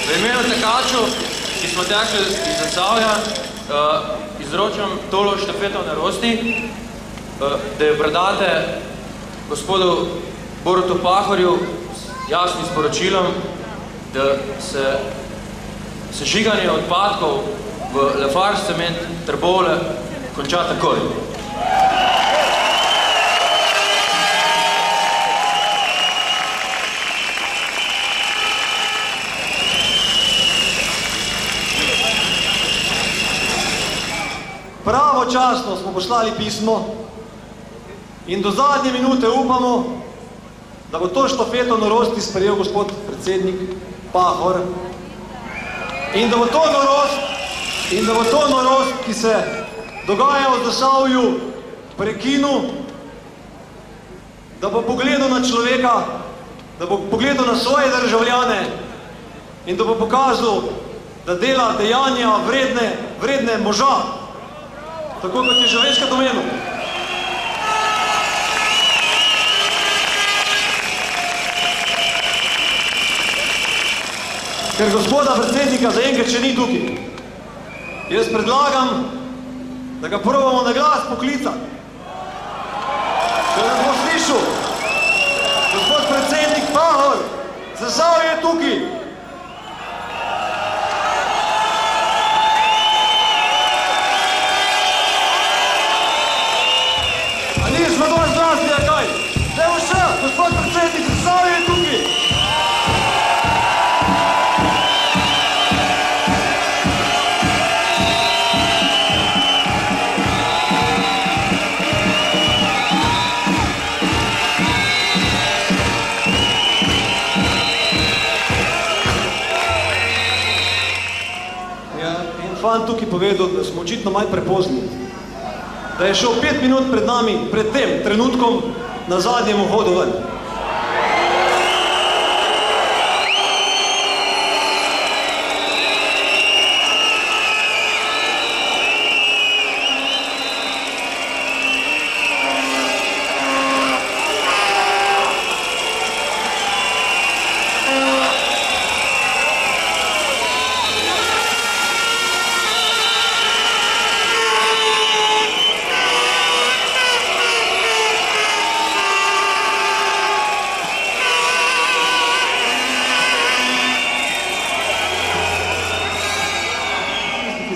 V imenu tekačev, ki smo tekli iz Zasavja, izročam tolo štafeto narosti, da jo predate gospodu Borutu Pahorju z jasnim sporočilom, da se sežiganje odpadkov v Lafarge cement Trbovlje konča takoj. Pravočasno smo poslali pismo in do zadnje minute upamo, da bo to štafeto norosti sprejel gospod predsednik Pahor in da bo to norost, ki se dogaja v Zasavju, prekinil, da bo pogledal na človeka, da bo pogledal na svoje državljane in da bo pokazal, da dela dejanja vredne moža. Tako kot je že večkrat omenil. Ker gospoda predsednika zaenkrat še ni tukaj. Jaz predlagam, da ga probamo na glas poklicati. Če nas bo slišal, gospod predsednik Pahor, Zasavje je tukaj. Gospod predsednik, Zasavje je tukaj! Ja, en fan tukaj povedal, da smo očitno malo prepozni. Da je šel 5 minut pred nami, pred tem trenutkom, na zadnjem vhodu ven.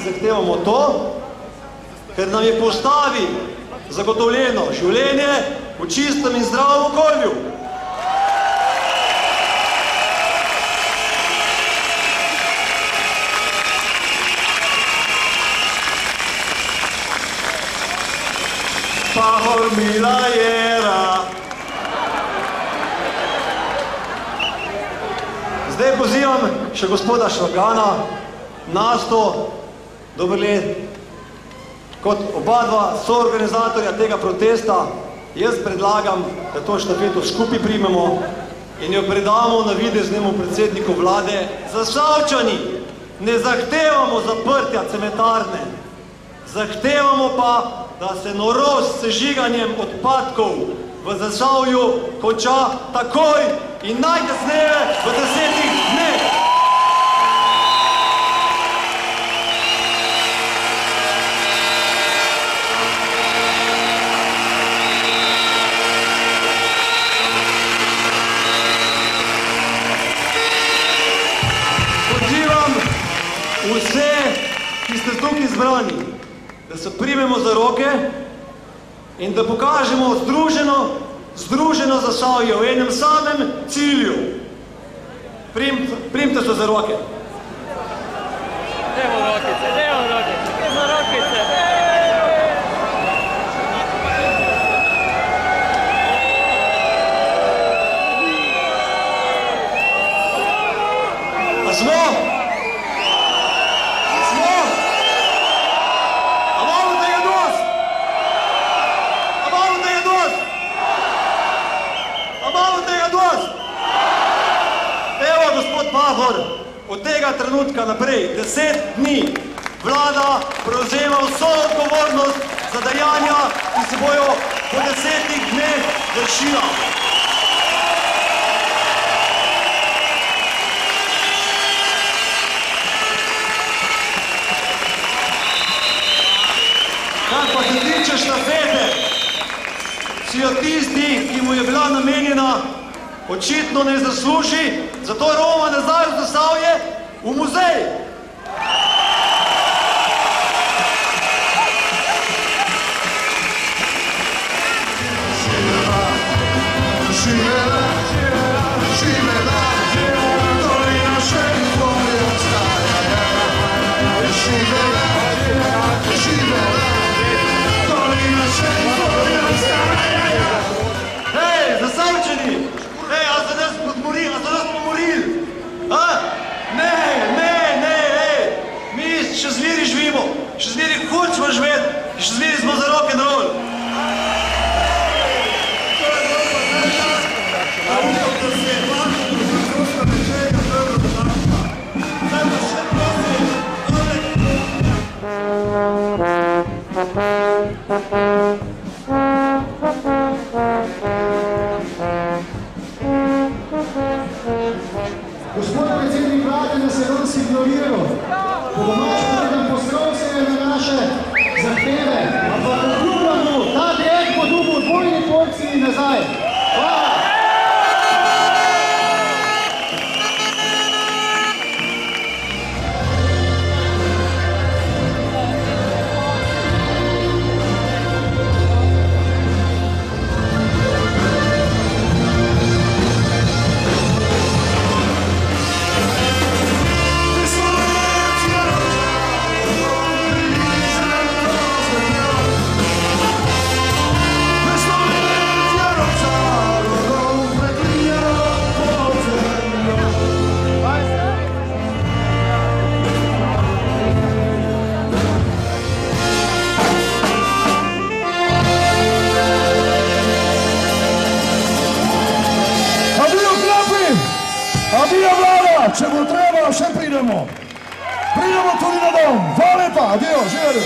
Zahtevamo to, ker nam je po ustavi zagotovljeno življenje v čistem in zdravem okolju. Pahor mila jera. Zdaj pozivam še gospoda Švagana, Nasto, dober let, kot oba dva soorganizatorja tega protesta, jaz predlagam, da to štafeto skupaj primemo in jo predamo na videznemu predsedniku vlade. Zasavčani ne zahtevamo zaprtja cementarne, zahtevamo pa, da se norost s sežiganjem odpadkov v Zasavju konča takoj in najkasneje v 10 dneh. Vse, ki ste tukaj zbrani, da se primemo za roke in da pokažemo združeno Zasavje v enem samem cilju. Primite se za roke. Dajmo rokice, dajmo rokice. A smo? Pahor, od tega trenutka naprej, 10 dni, vlada prevzema vso odgovornost za dejanja, ki se bojo po 10 dneh vršila. pa se tiče štafete, si jo tisti, ki mu je bila namenjena, očitno ne zasluži, zato Roma nazaj v Zasavje v muzej. Še zviri živimo, še zviri hočemo živeti, še zviri smo za rock'n'roll. Gospod predsednik vlade nas je danes ignoriral. Po domač povedam, postrol se je na naše zahteve, ampak obljubljam mu, ta direkt bo dobil v dvojni porciji nazaj. Hvala! Adijo vlada, če bo treba, še pridemo. Pridemo tudi na dom. Hvala lepa, adijo, živeli.